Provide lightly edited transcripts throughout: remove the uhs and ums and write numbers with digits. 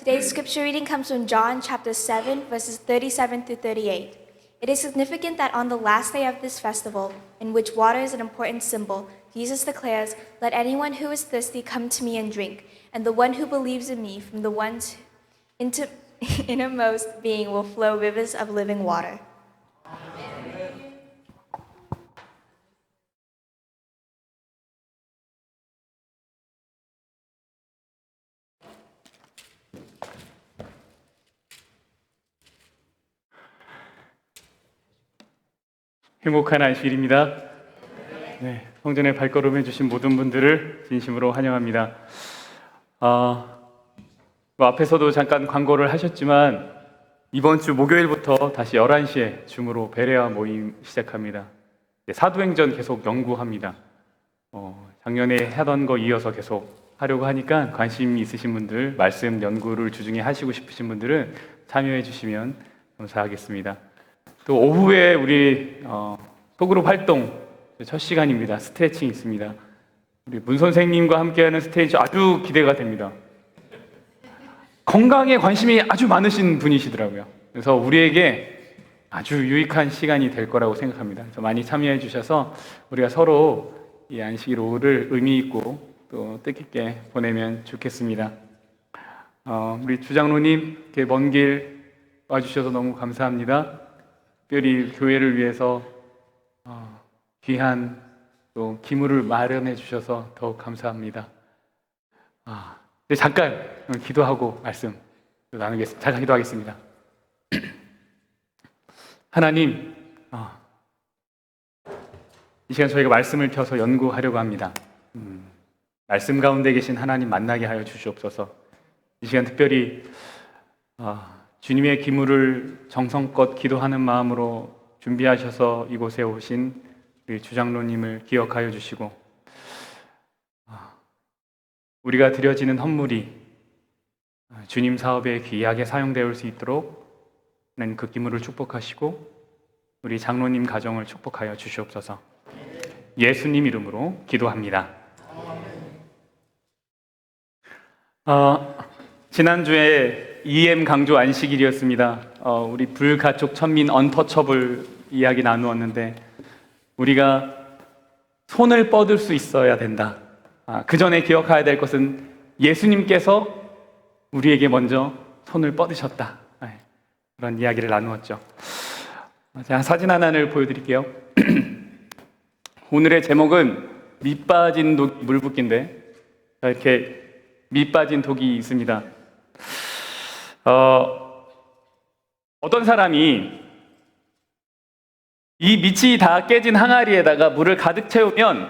Today's scripture reading comes from John chapter 7, verses 37 through 38. It is significant that on the last day of this festival, in which water is an important symbol, Jesus declares, "Let anyone who is thirsty come to me and drink, and the one who believes in me, from the one's innermost being will flow rivers of living water." 행복한 안식일입니다. 네, 성전에 발걸음해 주신 모든 분들을 진심으로 환영합니다. 앞에서도 잠깐 광고를 하셨지만 이번 주 목요일부터 다시 11시에 줌으로 베레아 모임 시작합니다. 사도행전 계속 연구합니다. 작년에 하던 거 이어서 계속 하려고 하니까 관심 있으신 분들, 말씀 연구를 주중에 하시고 싶으신 분들은 참여해 주시면 감사하겠습니다. 또 오후에 우리 소그룹 활동 첫 시간입니다. 스트레칭 있습니다. 우리 문 선생님과 함께하는 스트레칭 아주 기대가 됩니다. 건강에 관심이 아주 많으신 분이시더라고요. 그래서 우리에게 아주 유익한 시간이 될 거라고 생각합니다. 그래서 많이 참여해 주셔서 우리가 서로 이 안식일 오후를 의미 있고 또 뜻깊게 보내면 좋겠습니다. 우리 주장로님 이렇게 먼 길 와주셔서 너무 감사합니다. 특별히 교회를 위해서 귀한 또 기물을 마련해 주셔서 더욱 감사합니다. 잠깐 기도하고 말씀 나누겠습니다. 잠깐 기도하겠습니다. 하나님, 이 시간 저희가 말씀을 펴서 연구하려고 합니다. 말씀 가운데 계신 하나님 만나게 하여 주시옵소서. 이 시간 특별히 주님의 기물을 정성껏 기도하는 마음으로 준비하셔서 이곳에 오신 우리 주장로님을 기억하여 주시고 우리가 드려지는 헌물이 주님 사업에 귀하게 사용되어 수 있도록 하나님 그 기물을 축복하시고 우리 장로님 가정을 축복하여 주시옵소서. 예수님 이름으로 기도합니다. 지난주에 EM 강조 안식일이었습니다. 우리 불가촉 천민 언터처블 이야기 나누었는데 우리가 손을 뻗을 수 있어야 된다. 그 전에 기억해야 될 것은 예수님께서 우리에게 먼저 손을 뻗으셨다. 그런 이야기를 나누었죠. 자, 사진 하나를 보여드릴게요. 오늘의 제목은 밑 빠진 독이 물 붓기인데 이렇게 밑 빠진 독이 있습니다. 어떤 사람이 이 밑이 다 깨진 항아리에다가 물을 가득 채우면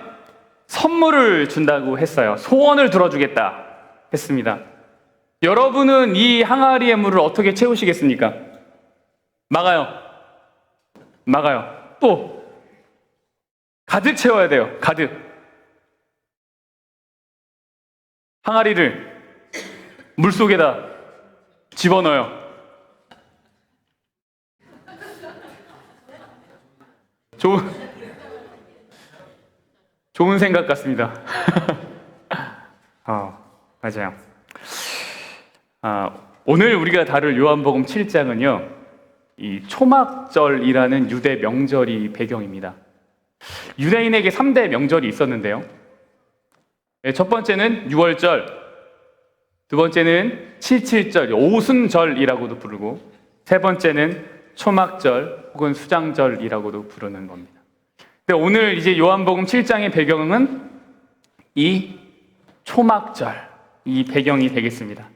선물을 준다고 했어요. 소원을 들어주겠다 했습니다. 여러분은 이 항아리의 물을 어떻게 채우시겠습니까? 막아요. 또 가득 채워야 돼요. 가득. 항아리를 물속에다 집어넣어요. 좋은 생각 같습니다. 맞아요. 오늘 우리가 다룰 요한복음 7장은요, 이 초막절이라는 유대 명절이 배경입니다. 유대인에게 3대 명절이 있었는데요. 첫 번째는 6월절, 두 번째는 77절, 오순절이라고도 부르고, 세 번째는 초막절 혹은 수장절이라고도 부르는 겁니다. 근데 오늘 이제 요한복음 7장의 배경은 이 초막절, 이 배경이 되겠습니다.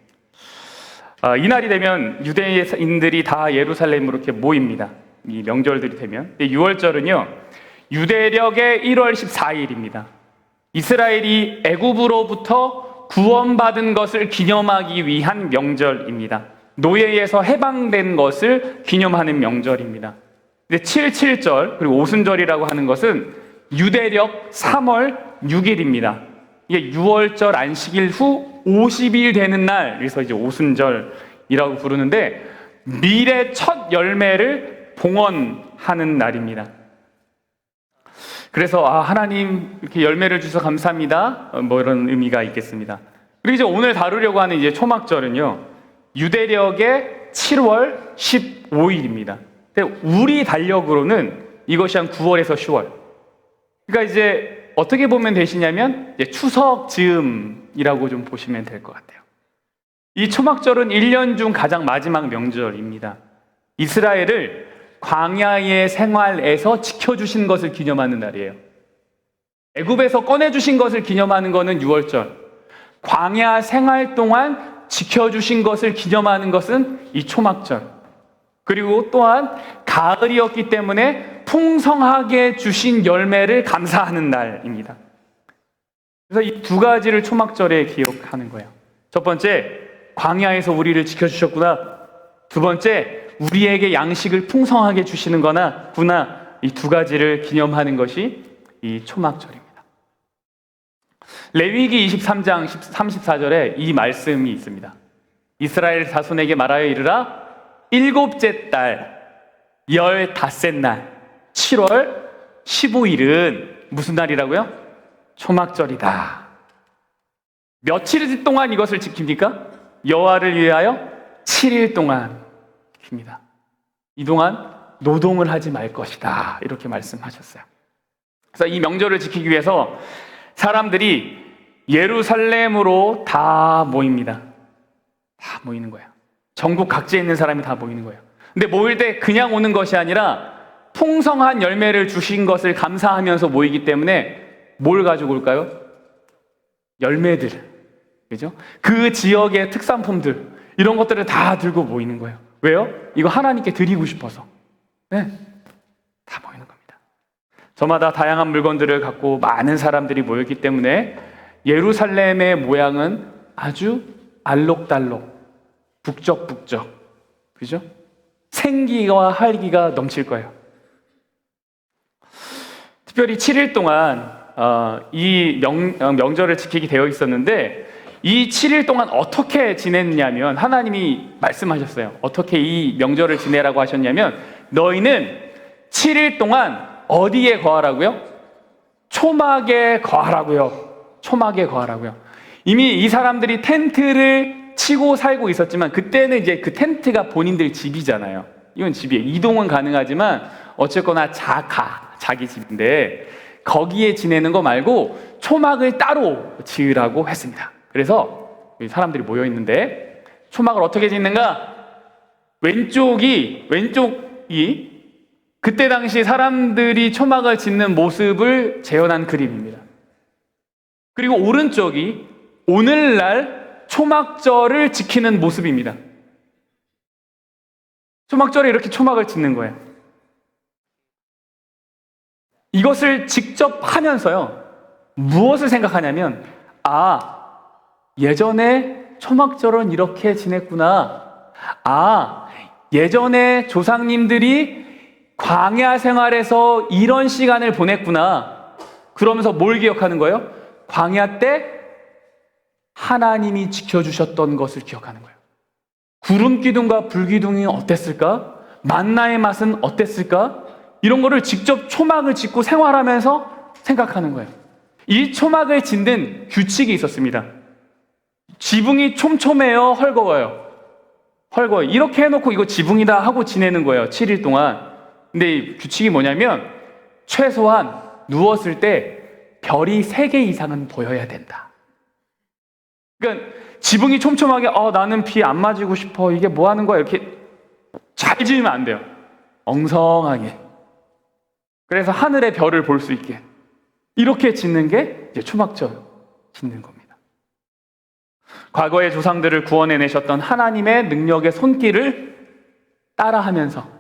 이날이 되면 유대인들이 다 예루살렘으로 이렇게 모입니다. 이 명절들이 되면. 6월절은요, 유대력의 1월 14일입니다. 이스라엘이 애굽으로부터 구원받은 것을 기념하기 위한 명절입니다. 노예에서 해방된 것을 기념하는 명절입니다. 근데 77절 그리고 오순절이라고 하는 것은 유대력 3월 6일입니다. 이게 6월절 안식일 후 50일 되는 날, 그래서 이제 오순절이라고 부르는데 밀의 첫 열매를 봉헌하는 날입니다. 그래서 하나님 이렇게 열매를 주셔서 감사합니다. 뭐 이런 의미가 있겠습니다. 그리고 이제 오늘 다루려고 하는 이제 초막절은요, 유대력의 7월 15일입니다. 근데 우리 달력으로는 이것이 한 9월에서 10월. 그러니까 이제 어떻게 보면 되시냐면 이제 추석 즈음이라고 좀 보시면 될 것 같아요. 이 초막절은 1년 중 가장 마지막 명절입니다. 이스라엘을 광야의 생활에서 지켜주신 것을 기념하는 날이에요. 애굽에서 꺼내주신 것을 기념하는 것은 6월절. 광야 생활 동안 지켜주신 것을 기념하는 것은 이 초막절. 그리고 또한 가을이었기 때문에 풍성하게 주신 열매를 감사하는 날입니다. 그래서 이 두 가지를 초막절에 기억하는 거예요. 첫 번째, 광야에서 우리를 지켜주셨구나. 두 번째, 우리에게 양식을 풍성하게 주시는 구나. 이 두 가지를 기념하는 것이 이 초막절입니다. 레위기 23장 34절에 이 말씀이 있습니다. 이스라엘 자손에게 말하여 이르라. 일곱째 달 15날 7월 15일은 무슨 날이라고요? 초막절이다. 며칠 동안 이것을 지킵니까? 여호와를 위하여 7일 동안 지킵니다. 이동안 노동을 하지 말 것이다. 이렇게 말씀하셨어요. 그래서 이 명절을 지키기 위해서 사람들이 예루살렘으로 다 모입니다. 다 모이는 거예요. 전국 각지에 있는 사람이 다 모이는 거예요. 근데 모일 때 그냥 오는 것이 아니라 풍성한 열매를 주신 것을 감사하면서 모이기 때문에 뭘 가지고 올까요? 열매들. 그죠? 그 지역의 특산품들, 이런 것들을 다 들고 모이는 거예요. 왜요? 이거 하나님께 드리고 싶어서. 네. 다 모이는 겁니다. 저마다 다양한 물건들을 갖고 많은 사람들이 모였기 때문에 예루살렘의 모양은 아주 알록달록, 북적북적. 그죠? 생기와 활기가 넘칠 거예요. 특별히 7일 동안 이 명절을 지키게 되어 있었는데 이 7일 동안 어떻게 지냈냐면 하나님이 말씀하셨어요. 어떻게 이 명절을 지내라고 하셨냐면 너희는 7일 동안 어디에 거하라고요? 초막에 거하라고요. 초막에 거하라고요. 이미 이 사람들이 텐트를 치고 살고 있었지만 그때는 이제 그 텐트가 본인들 집이잖아요. 이건 집이에요. 이동은 가능하지만 어쨌거나 자기 집인데 거기에 지내는 거 말고 초막을 따로 지으라고 했습니다. 그래서 사람들이 모여 있는데 초막을 어떻게 짓는가? 왼쪽이 그때 당시 사람들이 초막을 짓는 모습을 재현한 그림입니다. 그리고 오른쪽이 오늘날 초막절을 지키는 모습입니다. 초막절에 이렇게 초막을 짓는 거예요. 이것을 직접 하면서요, 무엇을 생각하냐면, 예전에 초막절은 이렇게 지냈구나. 예전에 조상님들이 광야 생활에서 이런 시간을 보냈구나. 그러면서 뭘 기억하는 거예요? 광야 때 하나님이 지켜주셨던 것을 기억하는 거예요. 구름 기둥과 불 기둥이 어땠을까? 만나의 맛은 어땠을까? 이런 거를 직접 초막을 짓고 생활하면서 생각하는 거예요. 이 초막을 짓는 규칙이 있었습니다. 지붕이 촘촘해요? 헐거워요? 헐거워요. 이렇게 해놓고 이거 지붕이다 하고 지내는 거예요. 7일 동안. 근데 이 규칙이 뭐냐면 최소한 누웠을 때 별이 3개 이상은 보여야 된다. 그러니까 지붕이 촘촘하게 나는 비 안 맞고 싶어. 이게 뭐 하는 거야? 이렇게 잘 지으면 안 돼요. 엉성하게. 그래서 하늘의 별을 볼 수 있게. 이렇게 짓는 게 이제 초막절 짓는 겁니다. 과거의 조상들을 구원해내셨던 하나님의 능력의 손길을 따라하면서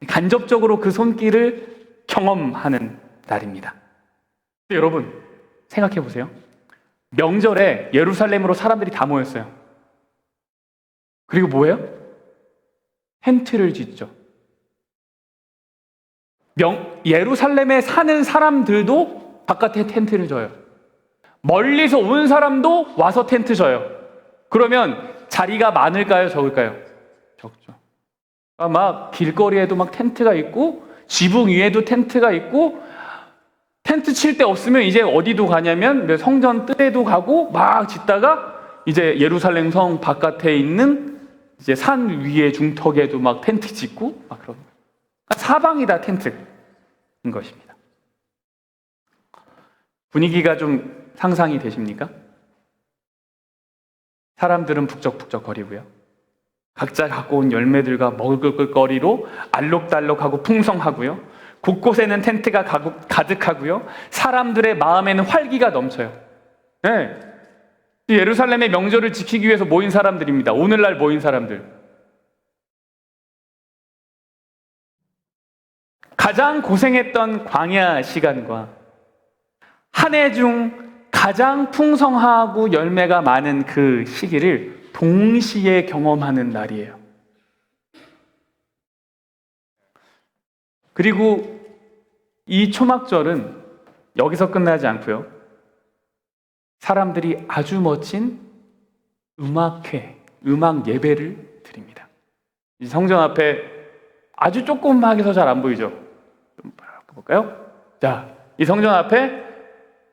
간접적으로 그 손길을 경험하는 날입니다. 여러분, 생각해 보세요. 명절에 예루살렘으로 사람들이 다 모였어요. 그리고 뭐예요? 텐트를 짓죠. 예루살렘에 사는 사람들도 바깥에 텐트를 져요. 멀리서 온 사람도 와서 텐트 져요. 그러면 자리가 많을까요? 적을까요? 적죠. 막 길거리에도 막 텐트가 있고 지붕 위에도 텐트가 있고 텐트 칠 데 없으면 이제 어디도 가냐면 성전 뜰에도 가고 막 짓다가 이제 예루살렘 성 바깥에 있는 이제 산 위에 중턱에도 막 텐트 짓고 막 그런 거예요. 사방이 다 텐트인 것입니다. 분위기가 좀 상상이 되십니까? 사람들은 북적북적거리고요. 각자 갖고 온 열매들과 먹을 거리로 알록달록하고 풍성하고요. 곳곳에는 텐트가 가득하고요. 사람들의 마음에는 활기가 넘쳐요. 네. 예루살렘의 명절을 지키기 위해서 모인 사람들입니다. 오늘날 모인 사람들. 가장 고생했던 광야 시간과 한 해 중 가장 풍성하고 열매가 많은 그 시기를 동시에 경험하는 날이에요. 그리고 이 초막절은 여기서 끝나지 않고요. 사람들이 아주 멋진 음악회, 음악 예배를 드립니다. 이 성전 앞에 아주 조그맣게 잘 안 보이죠? 좀 볼까요? 자, 이 성전 앞에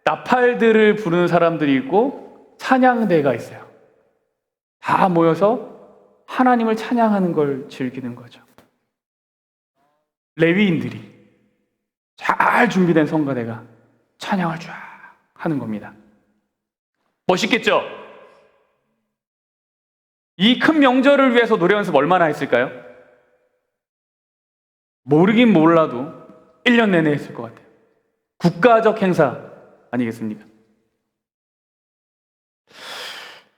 나팔들을 부르는 사람들이 있고 찬양대가 있어요. 다 모여서 하나님을 찬양하는 걸 즐기는 거죠. 레위인들이 잘 준비된 성가대가 찬양을 쫙 하는 겁니다. 멋있겠죠? 이 큰 명절을 위해서 노래 연습 얼마나 했을까요? 모르긴 몰라도 1년 내내 했을 것 같아요. 국가적 행사 아니겠습니까?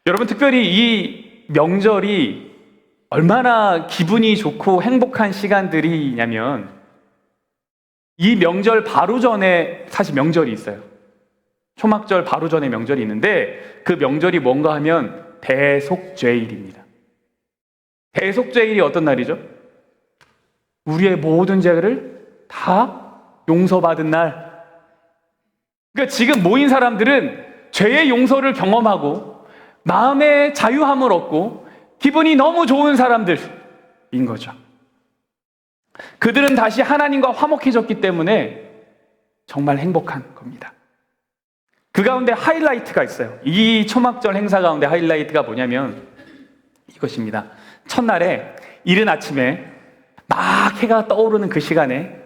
여러분, 특별히 이 명절이 얼마나 기분이 좋고 행복한 시간들이냐면 이 명절 바로 전에 사실 명절이 있어요. 초막절 바로 전에 명절이 있는데 그 명절이 뭔가 하면 대속죄일입니다. 대속죄일이 어떤 날이죠? 우리의 모든 죄를 다 용서받은 날. 그러니까 지금 모인 사람들은 죄의 용서를 경험하고 마음의 자유함을 얻고 기분이 너무 좋은 사람들인 거죠. 그들은 다시 하나님과 화목해졌기 때문에 정말 행복한 겁니다. 그 가운데 하이라이트가 있어요. 이 초막절 행사 가운데 하이라이트가 뭐냐면 이것입니다. 첫날에 이른 아침에 막 해가 떠오르는 그 시간에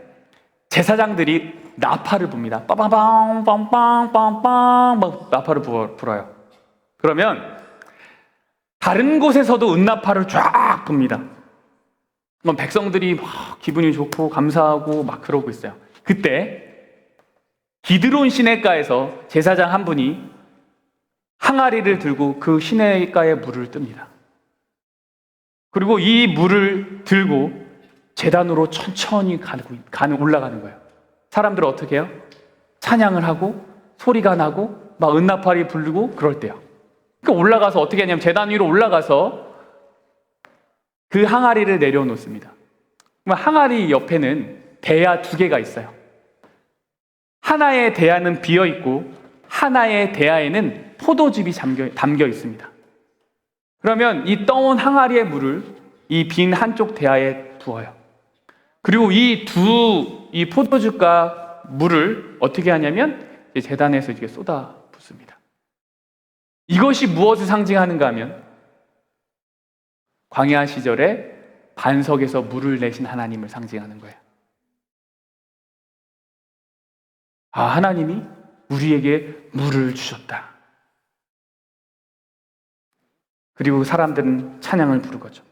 제사장들이 나팔을 붑니다. 빠방빵 빵빵빵빵 막 나팔을 불어요. 그러면 다른 곳에서도 은나팔을 쫙 붑니다. 그럼 백성들이 막 기분이 좋고 감사하고 막 그러고 있어요. 그때 기드론 시냇가에서 제사장 한 분이 항아리를 들고 그 시냇가에 물을 뜹니다. 그리고 이 물을 들고 제단으로 천천히 올라가는 거예요. 사람들은 어떻게 해요? 찬양을 하고 소리가 나고 막 은나팔이 부르고 그럴 때요. 그러니까 올라가서 어떻게 하냐면 제단 위로 올라가서 그 항아리를 내려놓습니다. 항아리 옆에는 대야 2개가 있어요. 하나의 대야는 비어 있고 하나의 대야에는 포도즙이 담겨 있습니다. 그러면 이 떠온 항아리의 물을 이 빈 한쪽 대야에 부어요. 그리고 이 포도즙과 물을 어떻게 하냐면 제단에서 이렇게 쏟아 붓습니다. 이것이 무엇을 상징하는가 하면 광야 시절에 반석에서 물을 내신 하나님을 상징하는 거예요. 아, 하나님이 우리에게 물을 주셨다. 그리고 사람들은 찬양을 부르거죠.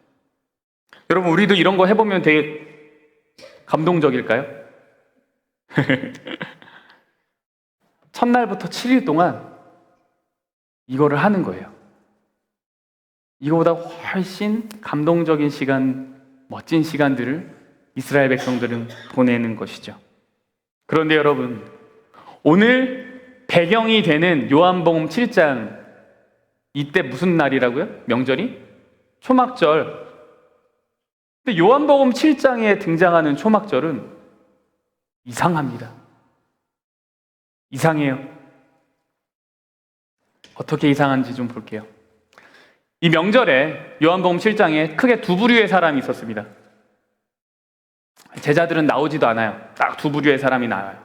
여러분, 우리도 이런 거 해보면 되게 감동적일까요? 첫날부터 7일 동안 이거를 하는 거예요. 이거보다 훨씬 감동적인 시간, 멋진 시간들을 이스라엘 백성들은 보내는 것이죠. 그런데 여러분, 오늘 배경이 되는 요한복음 7장, 이때 무슨 날이라고요? 명절이? 초막절. 근데 요한복음 7장에 등장하는 초막절은 이상합니다. 이상해요. 어떻게 이상한지 좀 볼게요. 이 명절에 요한복음 7장에 크게 2부류의 사람이 있었습니다. 제자들은 나오지도 않아요. 딱 2부류의 사람이 나와요.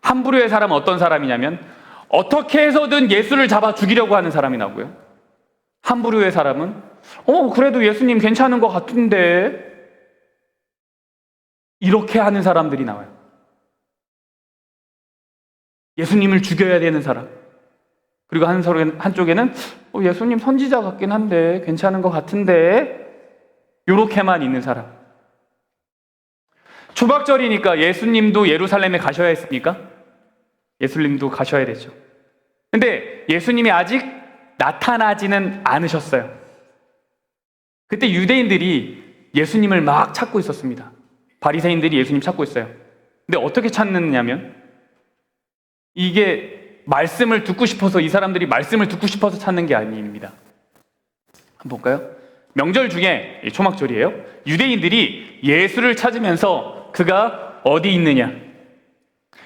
한 부류의 사람은 어떤 사람이냐면 어떻게 해서든 예수를 잡아 죽이려고 하는 사람이 나오고요. 한 부류의 사람은 그래도 예수님 괜찮은 것 같은데. 이렇게 하는 사람들이 나와요. 예수님을 죽여야 되는 사람. 그리고 한쪽에는 예수님 선지자 같긴 한데 괜찮은 것 같은데. 이렇게만 있는 사람. 초막절이니까 예수님도 예루살렘에 가셔야 했습니까? 예수님도 가셔야 되죠. 근데 예수님이 아직 나타나지는 않으셨어요. 그때 유대인들이 예수님을 막 찾고 있었습니다. 바리새인들이 예수님 찾고 있어요. 근데 어떻게 찾느냐면 이게 말씀을 듣고 싶어서, 이 사람들이 말씀을 듣고 싶어서 찾는 게 아닙니다. 한번 볼까요? 명절 중에 초막절이에요. 유대인들이 예수를 찾으면서 그가 어디 있느냐.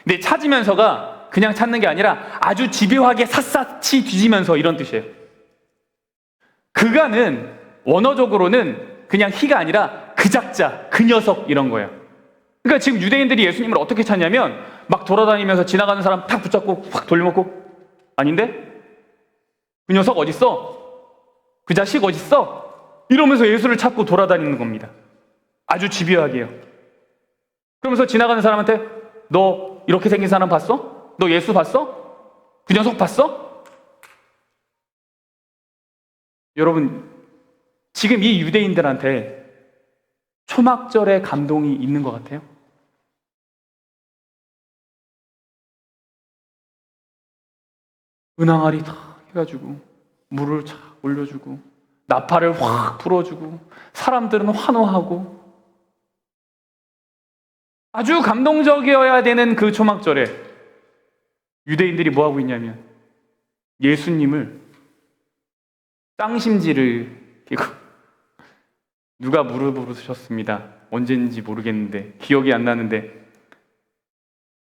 근데 찾으면서가 그냥 찾는 게 아니라 아주 집요하게 샅샅이 뒤지면서 이런 뜻이에요. 그가는 원어적으로는 그냥 희가 아니라 그 작자, 그 녀석 이런 거예요. 그러니까 지금 유대인들이 예수님을 어떻게 찾냐면 막 돌아다니면서 지나가는 사람 탁 붙잡고 확 돌려먹고, 아닌데? 그 녀석 어딨어? 그 자식 어딨어? 이러면서 예수를 찾고 돌아다니는 겁니다. 아주 집요하게요. 그러면서 지나가는 사람한테 너 이렇게 생긴 사람 봤어? 너 예수 봤어? 그 녀석 봤어? 여러분, 지금 이 유대인들한테 초막절의 감동이 있는 것 같아요? 은항아리 다 해가지고 물을 착 올려주고 나팔을 확 불어주고 사람들은 환호하고 아주 감동적이어야 되는 그 초막절에 유대인들이 뭐하고 있냐면 예수님을 쌍심지를 끼고, 누가 물어보셨습니다. 언제인지 모르겠는데 기억이 안 나는데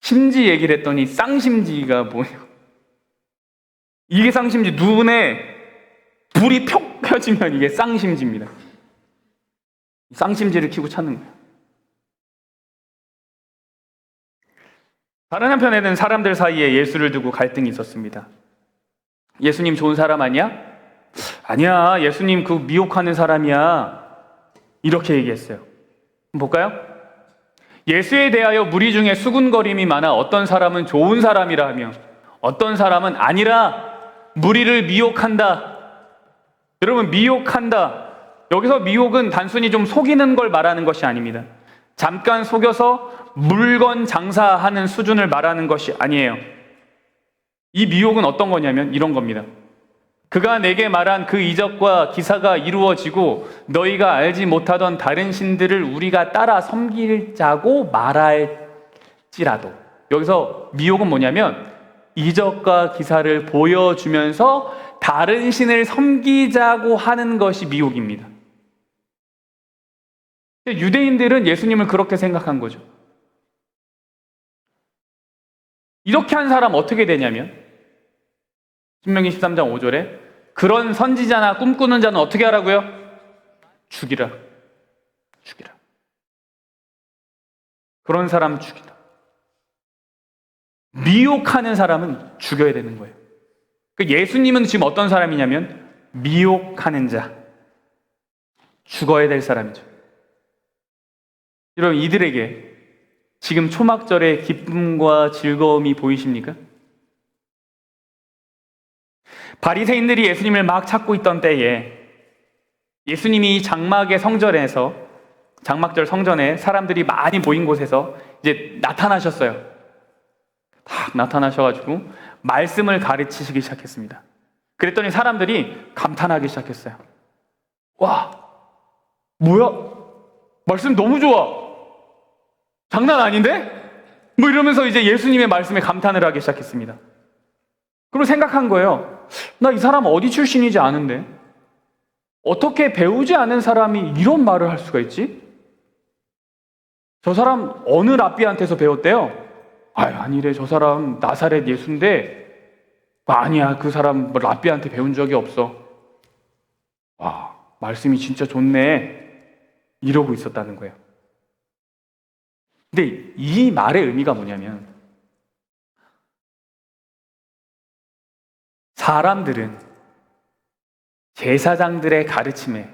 심지 얘기를 했더니 쌍심지가 뭐예요? 이게 쌍심지, 눈에 불이 푹 켜지면 이게 쌍심지입니다. 쌍심지를 켜고 찾는 거예요. 다른 한편에는 사람들 사이에 예수를 두고 갈등이 있었습니다. 예수님 좋은 사람 아니야? 아니야, 예수님 그 미혹하는 사람이야. 이렇게 얘기했어요. 볼까요? 예수에 대하여 무리 중에 수군거림이 많아 어떤 사람은 좋은 사람이라 하며 어떤 사람은 아니라 무리를 미혹한다. 여러분, 미혹한다. 여기서 미혹은 단순히 좀 속이는 걸 말하는 것이 아닙니다. 잠깐 속여서 물건 장사하는 수준을 말하는 것이 아니에요. 이 미혹은 어떤 거냐면 이런 겁니다. 그가 내게 말한 그 이적과 기사가 이루어지고 너희가 알지 못하던 다른 신들을 우리가 따라 섬기자고 말할지라도. 여기서 미혹은 뭐냐면 이적과 기사를 보여주면서 다른 신을 섬기자고 하는 것이 미혹입니다. 유대인들은 예수님을 그렇게 생각한 거죠. 이렇게 한 사람 어떻게 되냐면 신명기 13장 5절에 그런 선지자나 꿈꾸는 자는 어떻게 하라고요? 죽이라. 죽이라. 그런 사람 죽이라. 미혹하는 사람은 죽여야 되는 거예요. 예수님은 지금 어떤 사람이냐면 미혹하는 자, 죽어야 될 사람이죠. 여러분, 이들에게 지금 초막절의 기쁨과 즐거움이 보이십니까? 바리새인들이 예수님을 막 찾고 있던 때에 예수님이 장막의 성전에서, 장막절 성전에 사람들이 많이 모인 곳에서 이제 나타나셨어요. 딱 나타나셔가지고 말씀을 가르치시기 시작했습니다. 그랬더니 사람들이 감탄하기 시작했어요. 와, 뭐야? 말씀 너무 좋아. 장난 아닌데? 뭐 이러면서 이제 예수님의 말씀에 감탄을 하기 시작했습니다. 그리고 생각한 거예요. 나 이 사람 어디 출신이지 아는데 어떻게 배우지 않은 사람이 이런 말을 할 수가 있지? 저 사람 어느 랍비한테서 배웠대요? 아니래, 저 사람 나사렛 예수인데 아니야, 그 사람 뭐 랍비한테 배운 적이 없어. 와, 말씀이 진짜 좋네. 이러고 있었다는 거예요. 근데 이 말의 의미가 뭐냐면 사람들은 제사장들의 가르침에,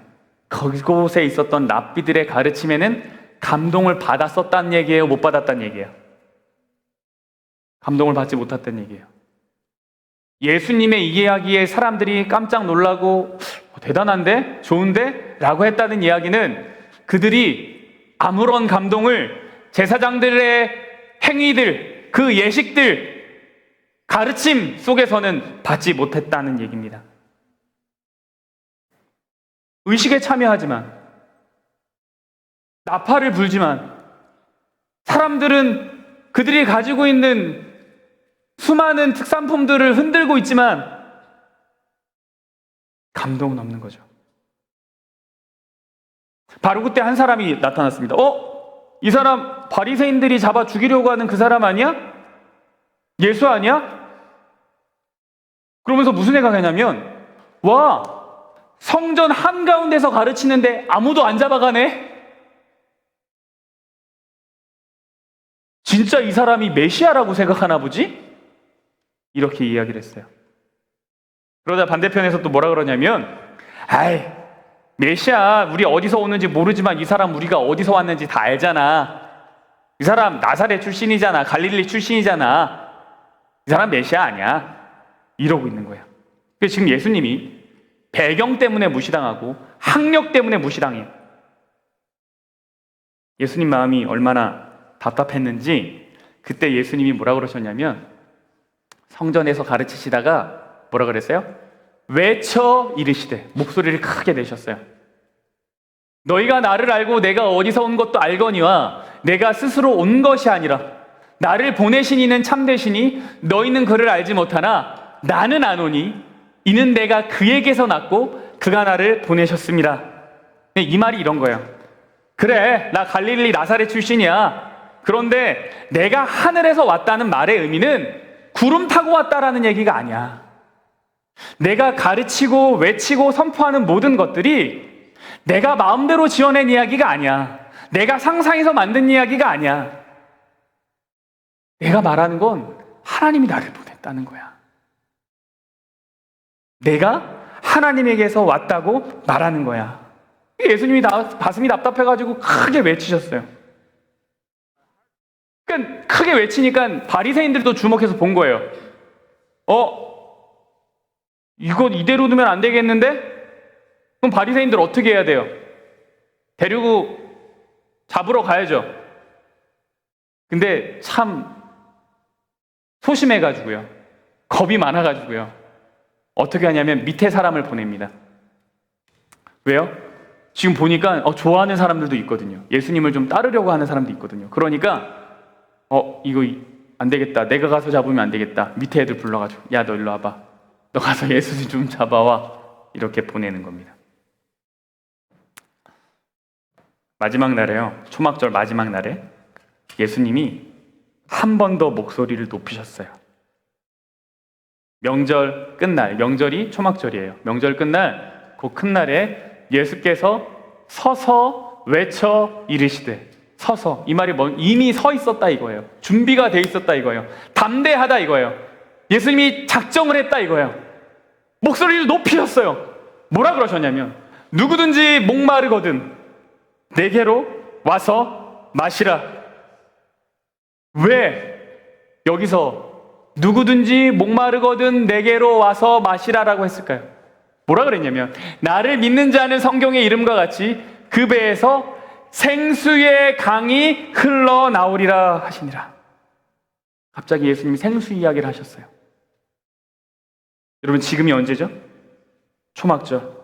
그곳에 있었던 랍비들의 가르침에는 감동을 받았었다는 얘기예요? 못 받았다는 얘기예요? 감동을 받지 못했다는 얘기예요. 예수님의 이 이야기에 사람들이 깜짝 놀라고 대단한데? 좋은데? 라고 했다는 이야기는 그들이 아무런 감동을 제사장들의 행위들, 그 예식들, 가르침 속에서는 받지 못했다는 얘기입니다. 의식에 참여하지만, 나팔을 불지만, 사람들은 그들이 가지고 있는 수많은 특산품들을 흔들고 있지만 감동은 없는 거죠. 바로 그때 한 사람이 나타났습니다. 이 사람 바리새인들이 잡아 죽이려고 하는 그 사람 아니야? 예수 아니야? 그러면서 무슨 생각하냐면, 와, 성전 한가운데서 가르치는데 아무도 안 잡아가네? 진짜 이 사람이 메시아라고 생각하나 보지? 이렇게 이야기를 했어요. 그러다 반대편에서 또 뭐라 그러냐면, 아이, 메시아 우리 어디서 오는지 모르지만 이 사람 우리가 어디서 왔는지 다 알잖아. 이 사람 나사렛 출신이잖아. 갈릴리 출신이잖아. 이 사람 메시아 아니야. 이러고 있는 거야. 그래서 지금 예수님이 배경 때문에 무시당하고 학력 때문에 무시당해요. 예수님 마음이 얼마나 답답했는지 그때 예수님이 뭐라 그러셨냐면, 성전에서 가르치시다가 뭐라 그랬어요? 외쳐 이르시되, 목소리를 크게 내셨어요. 너희가 나를 알고 내가 어디서 온 것도 알거니와 내가 스스로 온 것이 아니라 나를 보내신 이는 참되시니 너희는 그를 알지 못하나 나는 아노니 이는 내가 그에게서 났고 그가 나를 보내셨습니다. 이 말이 이런 거예요. 그래, 나 갈릴리 나사렛 출신이야. 그런데 내가 하늘에서 왔다는 말의 의미는 구름 타고 왔다라는 얘기가 아니야. 내가 가르치고 외치고 선포하는 모든 것들이 내가 마음대로 지어낸 이야기가 아니야. 내가 상상해서 만든 이야기가 아니야. 내가 말하는 건 하나님이 나를 보냈다는 거야. 내가 하나님에게서 왔다고 말하는 거야. 예수님이 가슴이 답답해가지고 크게 외치셨어요. 그러니까 크게 외치니까 바리새인들도 주목해서 본 거예요. 이거 이대로 두면 안 되겠는데? 그럼 바리새인들 어떻게 해야 돼요? 데리고 잡으러 가야죠. 근데 참 소심해가지고요. 겁이 많아가지고요. 어떻게 하냐면 밑에 사람을 보냅니다. 왜요? 지금 보니까 좋아하는 사람들도 있거든요. 예수님을 좀 따르려고 하는 사람도 있거든요. 그러니까 이거 안 되겠다. 내가 가서 잡으면 안 되겠다. 밑에 애들 불러가지고, 야, 너 일로 와봐. 너 가서 예수 좀 잡아와. 이렇게 보내는 겁니다. 마지막 날에요. 초막절 마지막 날에 예수님이 한 번 더 목소리를 높이셨어요. 명절 끝날, 명절이 초막절이에요. 명절 끝날, 그 큰 날에 예수께서 서서 외쳐 이르시되, 서서, 이 말이 이미 서 있었다 이거예요. 준비가 돼 있었다 이거예요. 담대하다 이거예요. 예수님이 작정을 했다 이거예요. 목소리를 높이셨어요. 뭐라 그러셨냐면, 누구든지 목마르거든 내게로 와서 마시라. 왜 여기서 누구든지 목마르거든 내게로 와서 마시라라고 했을까요? 뭐라 그랬냐면, 나를 믿는 자는 성경의 이름과 같이 그 배에서 생수의 강이 흘러나오리라 하시니라. 갑자기 예수님이 생수 이야기를 하셨어요. 여러분, 지금이 언제죠? 초막절.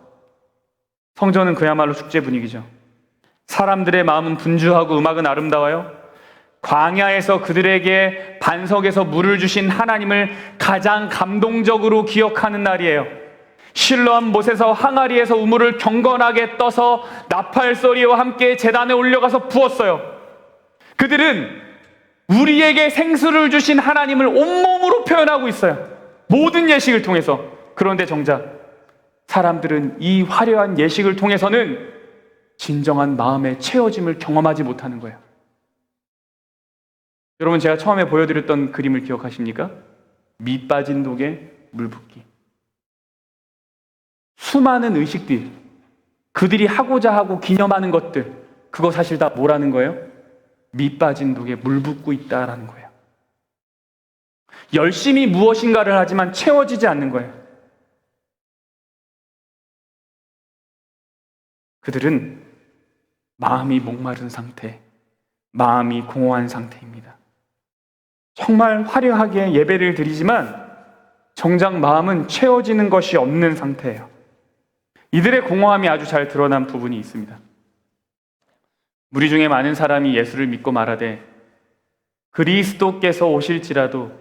성전은 그야말로 축제 분위기죠. 사람들의 마음은 분주하고 음악은 아름다워요. 광야에서 그들에게 반석에서 물을 주신 하나님을 가장 감동적으로 기억하는 날이에요. 실로암 못에서 항아리에서 우물을 경건하게 떠서 나팔 소리와 함께 제단에 올려가서 부었어요. 그들은 우리에게 생수를 주신 하나님을 온몸으로 표현하고 있어요. 모든 예식을 통해서. 그런데 정작 사람들은 이 화려한 예식을 통해서는 진정한 마음의 채워짐을 경험하지 못하는 거예요. 여러분, 제가 처음에 보여드렸던 그림을 기억하십니까? 밑 빠진 독에 물 붓기. 수많은 의식들, 그들이 하고자 하고 기념하는 것들, 그거 사실 다 뭐라는 거예요? 밑 빠진 독에 물 붓고 있다라는 거예요. 열심히 무엇인가를 하지만 채워지지 않는 거예요. 그들은 마음이 목마른 상태, 마음이 공허한 상태입니다. 정말 화려하게 예배를 드리지만 정작 마음은 채워지는 것이 없는 상태예요. 이들의 공허함이 아주 잘 드러난 부분이 있습니다. 무리 중에 많은 사람이 예수를 믿고 말하되 그리스도께서 오실지라도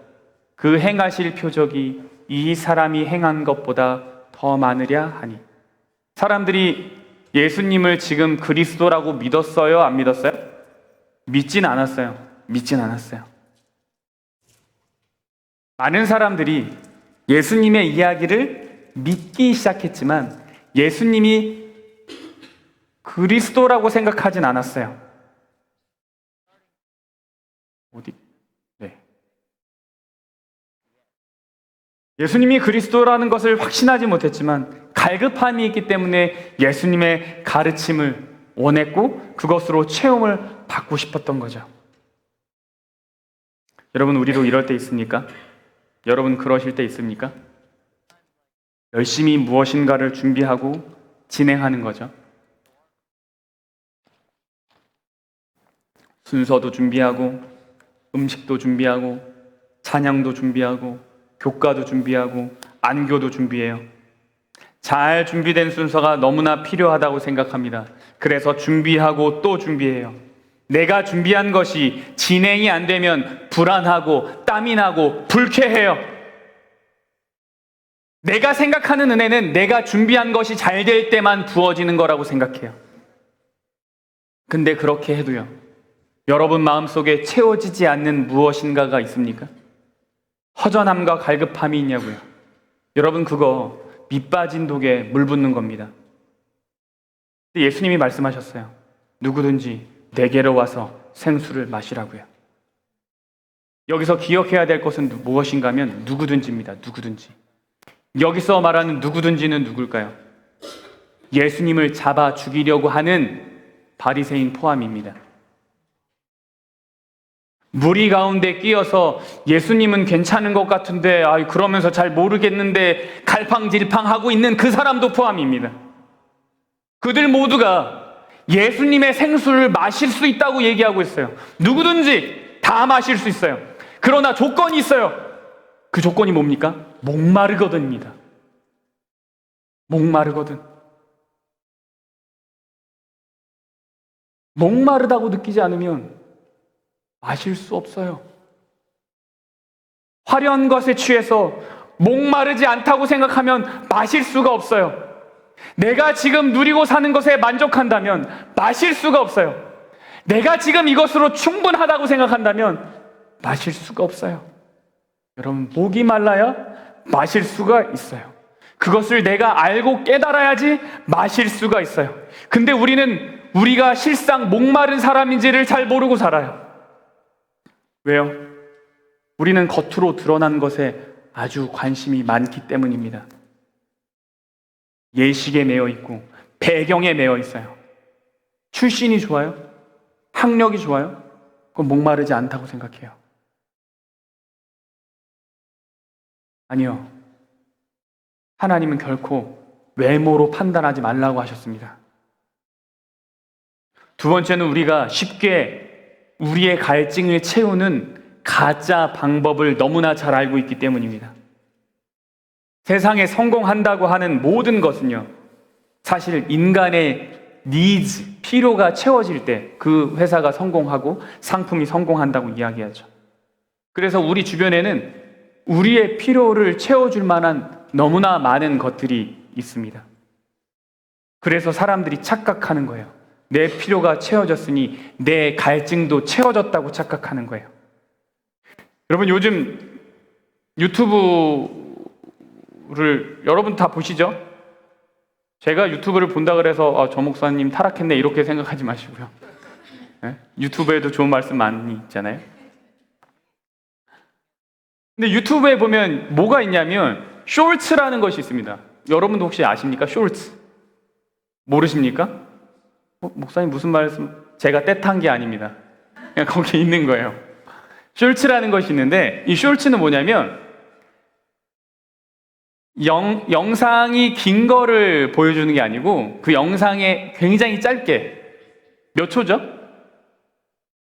그 행하실 표적이 이 사람이 행한 것보다 더 많으랴 하니, 사람들이 예수님을 지금 그리스도라고 믿었어요? 안 믿었어요? 믿진 않았어요. 믿진 않았어요. 많은 사람들이 예수님의 이야기를 믿기 시작했지만 예수님이 그리스도라고 생각하진 않았어요. 어디? 네. 예수님이 그리스도라는 것을 확신하지 못했지만 갈급함이 있기 때문에 예수님의 가르침을 원했고 그것으로 체험을 받고 싶었던 거죠. 여러분, 우리도 이럴 때 있습니까? 여러분 그러실 때 있습니까? 열심히 무엇인가를 준비하고 진행하는 거죠. 순서도 준비하고 음식도 준비하고 찬양도 준비하고 교과도 준비하고 안교도 준비해요. 잘 준비된 순서가 너무나 필요하다고 생각합니다. 그래서 준비하고 또 준비해요. 내가 준비한 것이 진행이 안 되면 불안하고 땀이 나고 불쾌해요. 내가 생각하는 은혜는 내가 준비한 것이 잘 될 때만 부어지는 거라고 생각해요. 근데 그렇게 해도요, 여러분 마음속에 채워지지 않는 무엇인가가 있습니까? 허전함과 갈급함이 있냐고요. 여러분, 그거 밑 빠진 독에 물 붓는 겁니다. 예수님이 말씀하셨어요. 누구든지 내게로 와서 생수를 마시라고요. 여기서 기억해야 될 것은 무엇인가 하면 누구든지입니다. 누구든지. 여기서 말하는 누구든지는 누굴까요? 예수님을 잡아 죽이려고 하는 바리새인 포함입니다. 무리 가운데 끼어서 예수님은 괜찮은 것 같은데 그러면서 잘 모르겠는데 갈팡질팡하고 있는 그 사람도 포함입니다. 그들 모두가 예수님의 생수를 마실 수 있다고 얘기하고 있어요. 누구든지 다 마실 수 있어요. 그러나 조건이 있어요. 그 조건이 뭡니까? 목마르거든입니다. 목마르거든. 목마르다고 느끼지 않으면 마실 수 없어요. 화려한 것에 취해서 목마르지 않다고 생각하면 마실 수가 없어요. 내가 지금 누리고 사는 것에 만족한다면 마실 수가 없어요. 내가 지금 이것으로 충분하다고 생각한다면 마실 수가 없어요. 여러분, 목이 말라야 마실 수가 있어요. 그것을 내가 알고 깨달아야지 마실 수가 있어요. 근데 우리가 실상 목마른 사람인지를 잘 모르고 살아요. 왜요? 우리는 겉으로 드러난 것에 아주 관심이 많기 때문입니다. 예식에 매여 있고 배경에 매여 있어요. 출신이 좋아요? 학력이 좋아요? 그건 목마르지 않다고 생각해요. 아니요. 하나님은 결코 외모로 판단하지 말라고 하셨습니다. 두 번째는 우리가 쉽게 우리의 갈증을 채우는 가짜 방법을 너무나 잘 알고 있기 때문입니다. 세상에 성공한다고 하는 모든 것은요, 사실 인간의 니즈, 필요가 채워질 때 그 회사가 성공하고 상품이 성공한다고 이야기하죠. 그래서 우리 주변에는 우리의 필요를 채워줄 만한 너무나 많은 것들이 있습니다. 그래서 사람들이 착각하는 거예요. 내 필요가 채워졌으니 내 갈증도 채워졌다고 착각하는 거예요. 여러분, 요즘 유튜브를 여러분 다 보시죠? 제가 유튜브를 본다 그래서 저 목사님 타락했네 이렇게 생각하지 마시고요. 네? 유튜브에도 좋은 말씀 많이 있잖아요. 근데 유튜브에 보면 뭐가 있냐면 쇼츠라는 것이 있습니다. 여러분도 혹시 아십니까? 숄츠. 모르십니까? 목사님 무슨 말씀? 제가 떼탄 게 아닙니다. 그냥 거기 있는 거예요. 숄츠라는 것이 있는데, 이 숄츠는 뭐냐면 영상이 긴 거를 보여주는 게 아니고 그 영상에 굉장히 짧게, 몇 초죠?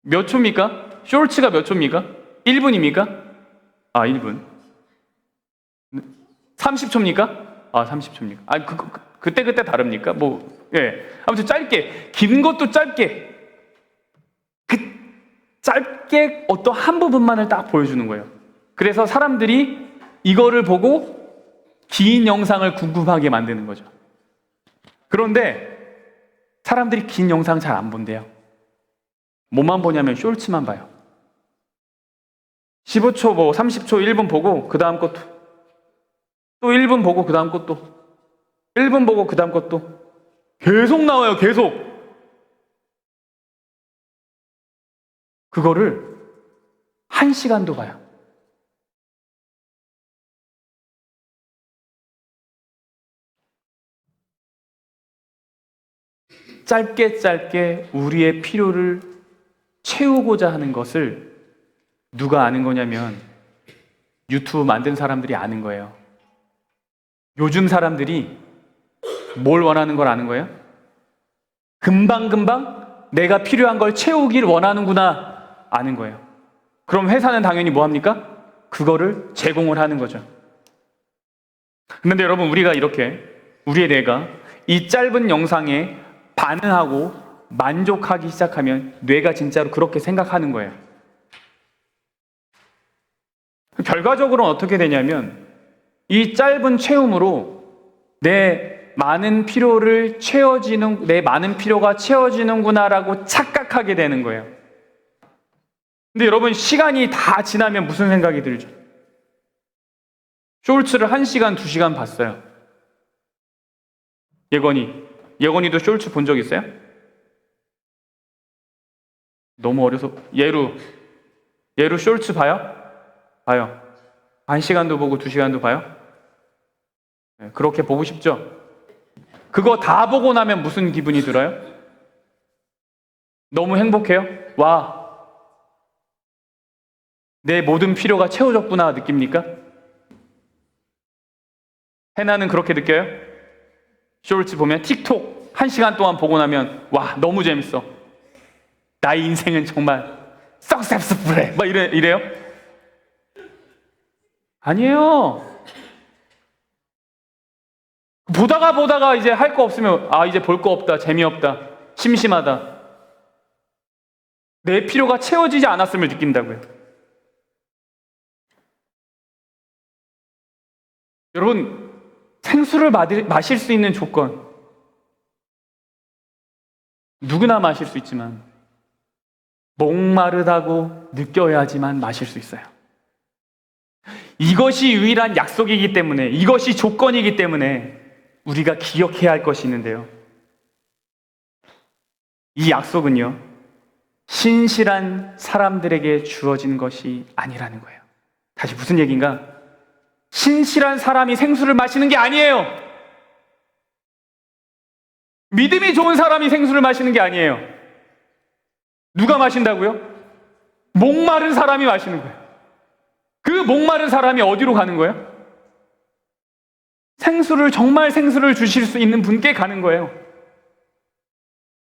몇 초입니까? 숄츠가 몇 초입니까? 1분입니까? 1분. 30초입니까? 30초입니까? 그때 다릅니까? 아무튼 짧게, 긴 것도 짧게, 짧게 어떤 한 부분만을 딱 보여주는 거예요. 그래서 사람들이 이거를 보고 긴 영상을 궁금하게 만드는 거죠. 그런데 사람들이 긴 영상 잘 안 본대요. 뭐만 보냐면 숄츠만 봐요. 15초, 30초, 1분 보고 그 다음 것도, 또 1분 보고 그 다음 것도, 1분 보고 그 다음 것도 계속 나와요. 계속. 그거를 1시간도 봐요. 짧게 우리의 필요를 채우고자 하는 것을 누가 아는 거냐면 유튜브 만든 사람들이 아는 거예요. 요즘 사람들이 뭘 원하는 걸 아는 거예요? 금방금방 내가 필요한 걸 채우길 원하는구나 아는 거예요. 그럼 회사는 당연히 뭐 합니까? 그거를 제공을 하는 거죠. 그런데 여러분, 우리가 이렇게 우리의 뇌가 이 짧은 영상에 반응하고 만족하기 시작하면 뇌가 진짜로 그렇게 생각하는 거예요. 결과적으로는 어떻게 되냐면 이 짧은 체험으로 내 많은 필요가 채워지는구나라고 착각하게 되는 거예요. 근데 여러분, 시간이 다 지나면 무슨 생각이 들죠? 숄츠를 1시간, 2시간 봤어요. 예건이도 숄츠 본 적 있어요? 너무 어려서. 예루 숄츠 봐요? 봐요. 1시간도 보고 2시간도 봐요? 그렇게 보고 싶죠? 그거 다 보고 나면 무슨 기분이 들어요? 너무 행복해요? 와, 내 모든 필요가 채워졌구나 느낍니까? 해나는 그렇게 느껴요? 숄츠 보면, 틱톡 1시간 동안 보고 나면 와, 너무 재밌어. 나의 인생은 정말 석세스풀해. 막 이래요? 아니에요. 보다가 이제 할 거 없으면 이제 볼 거 없다, 재미없다, 심심하다. 내 필요가 채워지지 않았음을 느낀다고요. 여러분, 생수를 마실 수 있는 조건, 누구나 마실 수 있지만 목마르다고 느껴야지만 마실 수 있어요. 이것이 유일한 약속이기 때문에, 이것이 조건이기 때문에 우리가 기억해야 할 것이 있는데요. 이 약속은요, 신실한 사람들에게 주어진 것이 아니라는 거예요. 다시 무슨 얘기인가? 신실한 사람이 생수를 마시는 게 아니에요. 믿음이 좋은 사람이 생수를 마시는 게 아니에요. 누가 마신다고요? 목마른 사람이 마시는 거예요. 그 목마른 사람이 어디로 가는 거예요? 정말 생수를 주실 수 있는 분께 가는 거예요.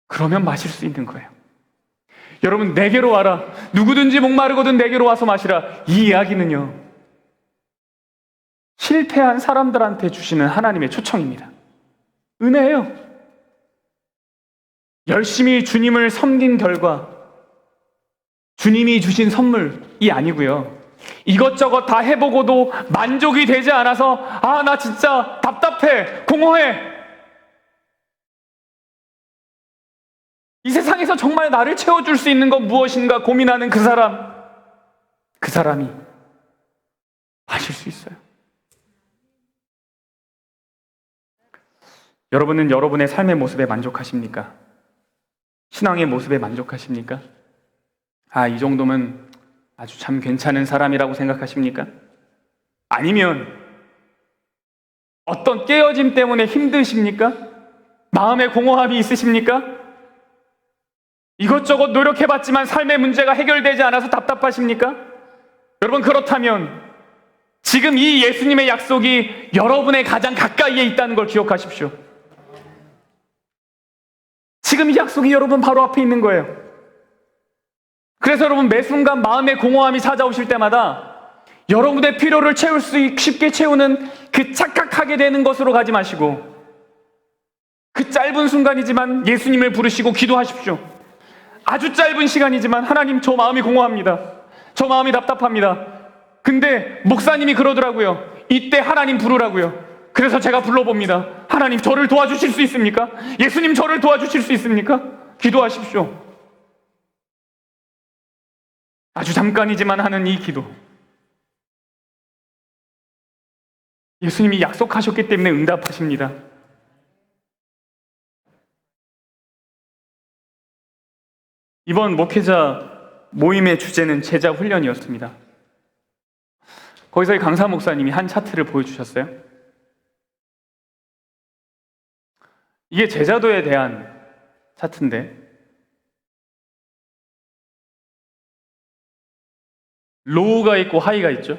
그러면 마실 수 있는 거예요. 여러분, 내게로 와라. 누구든지 목마르거든 내게로 와서 마시라. 이 이야기는요, 실패한 사람들한테 주시는 하나님의 초청입니다. 은혜예요. 열심히 주님을 섬긴 결과 주님이 주신 선물이 아니고요, 이것저것 다 해보고도 만족이 되지 않아서 나 진짜 답답해, 공허해, 이 세상에서 정말 나를 채워줄 수 있는 건 무엇인가 고민하는 그 사람이 마실 수 있어요. 여러분은 여러분의 삶의 모습에 만족하십니까? 신앙의 모습에 만족하십니까? 이 정도면 아주 참 괜찮은 사람이라고 생각하십니까? 아니면 어떤 깨어짐 때문에 힘드십니까? 마음의 공허함이 있으십니까? 이것저것 노력해봤지만 삶의 문제가 해결되지 않아서 답답하십니까? 여러분, 그렇다면 지금 이 예수님의 약속이 여러분의 가장 가까이에 있다는 걸 기억하십시오. 지금 이 약속이 여러분 바로 앞에 있는 거예요. 그래서 여러분, 매 순간 마음의 공허함이 찾아오실 때마다 여러분의 필요를 채울 수 쉽게 채우는 그 착각하게 되는 것으로 가지 마시고, 그 짧은 순간이지만 예수님을 부르시고 기도하십시오. 아주 짧은 시간이지만, 하나님, 저 마음이 공허합니다. 저 마음이 답답합니다. 근데 목사님이 그러더라고요. 이때 하나님 부르라고요. 그래서 제가 불러봅니다. 하나님, 저를 도와주실 수 있습니까? 예수님, 저를 도와주실 수 있습니까? 기도하십시오. 아주 잠깐이지만 하는 이 기도, 예수님이 약속하셨기 때문에 응답하십니다. 이번 목회자 모임의 주제는 제자 훈련이었습니다. 거기서 강사 목사님이 한 차트를 보여주셨어요. 이게 제자도에 대한 차트인데, 로우가 있고 하이가 있죠.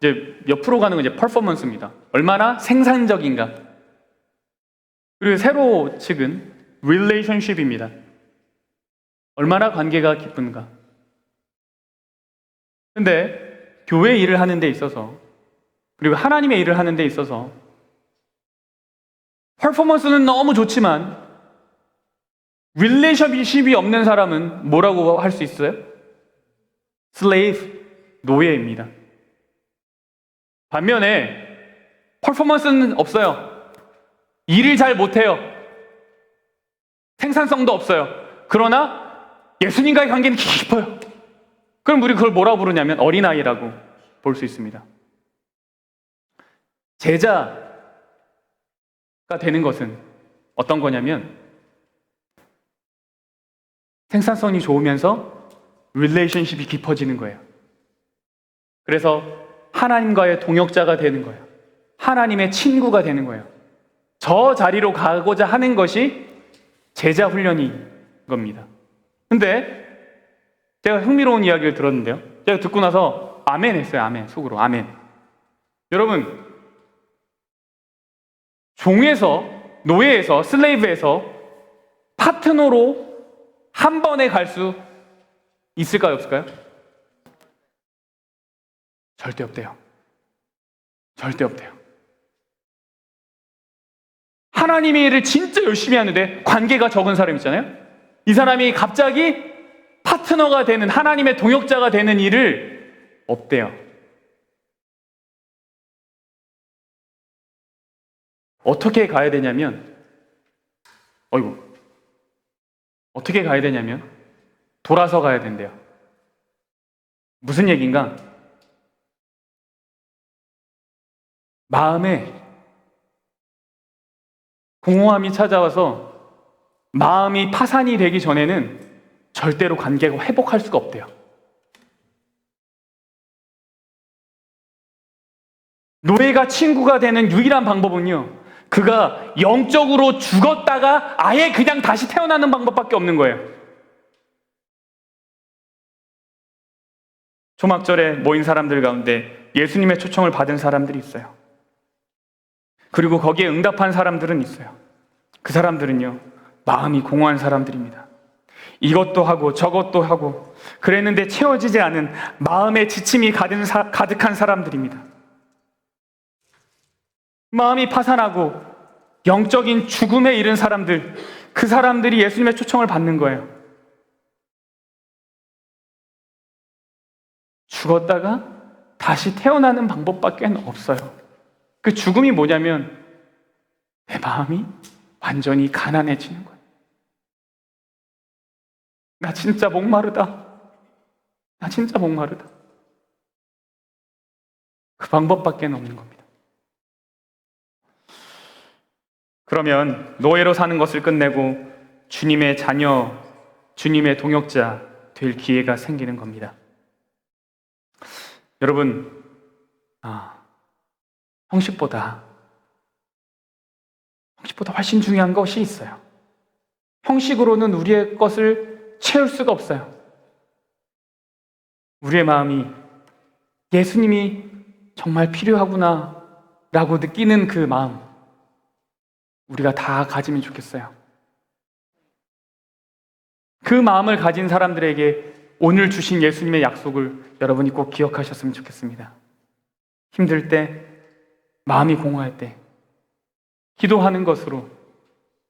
이제 옆으로 가는 건 이제 퍼포먼스입니다. 얼마나 생산적인가. 그리고 세로 측은 relationship입니다. 얼마나 관계가 깊은가. 근데 교회 일을 하는 데 있어서, 그리고 하나님의 일을 하는 데 있어서 퍼포먼스는 너무 좋지만 릴레이션십이 없는 사람은 뭐라고 할 수 있어요? 슬레이브, 노예입니다. 반면에 퍼포먼스는 없어요. 일을 잘 못해요. 생산성도 없어요. 그러나 예수님과의 관계는 깊어요. 그럼 우리 그걸 뭐라고 부르냐면 어린아이라고 볼 수 있습니다. 제자가 되는 것은 어떤 거냐면 생산성이 좋으면서 릴레이션십이 깊어지는 거예요. 그래서 하나님과의 동역자가 되는 거예요. 하나님의 친구가 되는 거예요. 저 자리로 가고자 하는 것이 제자 훈련인 겁니다. 근데 제가 흥미로운 이야기를 들었는데요. 제가 듣고 나서 아멘 했어요. 아멘. 속으로 아멘. 여러분, 종에서, 노예에서, 슬레이브에서 파트너로 한 번에 갈 수 있을까요? 없을까요? 절대 없대요. 절대 없대요. 하나님의 일을 진짜 열심히 하는데 관계가 적은 사람 있잖아요. 이 사람이 갑자기 파트너가 되는, 하나님의 동역자가 되는 일을 없대요. 어떻게 가야 되냐면, 어떻게 가야 되냐면 돌아서 가야 된대요. 무슨 얘기인가? 마음에 공허함이 찾아와서 마음이 파산이 되기 전에는 절대로 관계가 회복할 수가 없대요. 노예가 친구가 되는 유일한 방법은요, 그가 영적으로 죽었다가 아예 그냥 다시 태어나는 방법밖에 없는 거예요. 초막절에 모인 사람들 가운데 예수님의 초청을 받은 사람들이 있어요. 그리고 거기에 응답한 사람들은 있어요. 그 사람들은요, 마음이 공허한 사람들입니다. 이것도 하고 저것도 하고 그랬는데 채워지지 않은 마음의 지침이 가득한 사람들입니다. 마음이 파산하고 영적인 죽음에 이른 사람들, 그 사람들이 예수님의 초청을 받는 거예요. 죽었다가 다시 태어나는 방법밖에 없어요. 그 죽음이 뭐냐면 내 마음이 완전히 가난해지는 거예요. 나 진짜 목마르다. 나 진짜 목마르다. 그 방법밖에 없는 겁니다. 그러면 노예로 사는 것을 끝내고 주님의 자녀, 주님의 동역자 될 기회가 생기는 겁니다. 여러분, 형식보다 형식보다 훨씬 중요한 것이 있어요. 형식으로는 우리의 것을 채울 수가 없어요. 우리의 마음이 예수님이 정말 필요하구나 라고 느끼는 그 마음, 우리가 다 가지면 좋겠어요. 그 마음을 가진 사람들에게 오늘 주신 예수님의 약속을 여러분이 꼭 기억하셨으면 좋겠습니다. 힘들 때, 마음이 공허할 때 기도하는 것으로,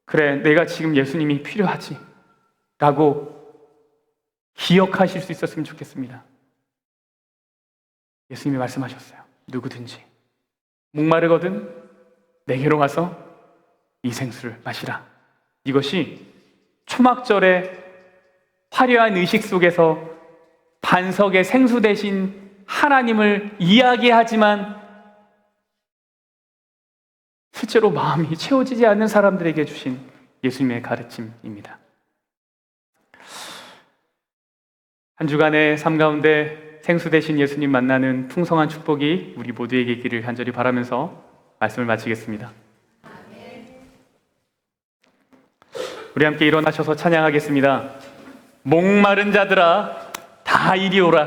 그래, 내가 지금 예수님이 필요하지 라고 기억하실 수 있었으면 좋겠습니다. 예수님이 말씀하셨어요. 누구든지 목마르거든 내게로 와서 이 생수를 마시라. 이것이 초막절의 화려한 의식 속에서 반석의 생수 대신 하나님을 이야기하지만 실제로 마음이 채워지지 않는 사람들에게 주신 예수님의 가르침입니다. 한 주간의 삶 가운데 생수 대신 예수님 만나는 풍성한 축복이 우리 모두에게 있기를 간절히 바라면서 말씀을 마치겠습니다. 우리 함께 일어나셔서 찬양하겠습니다. 목마른 자들아 다 이리 오라.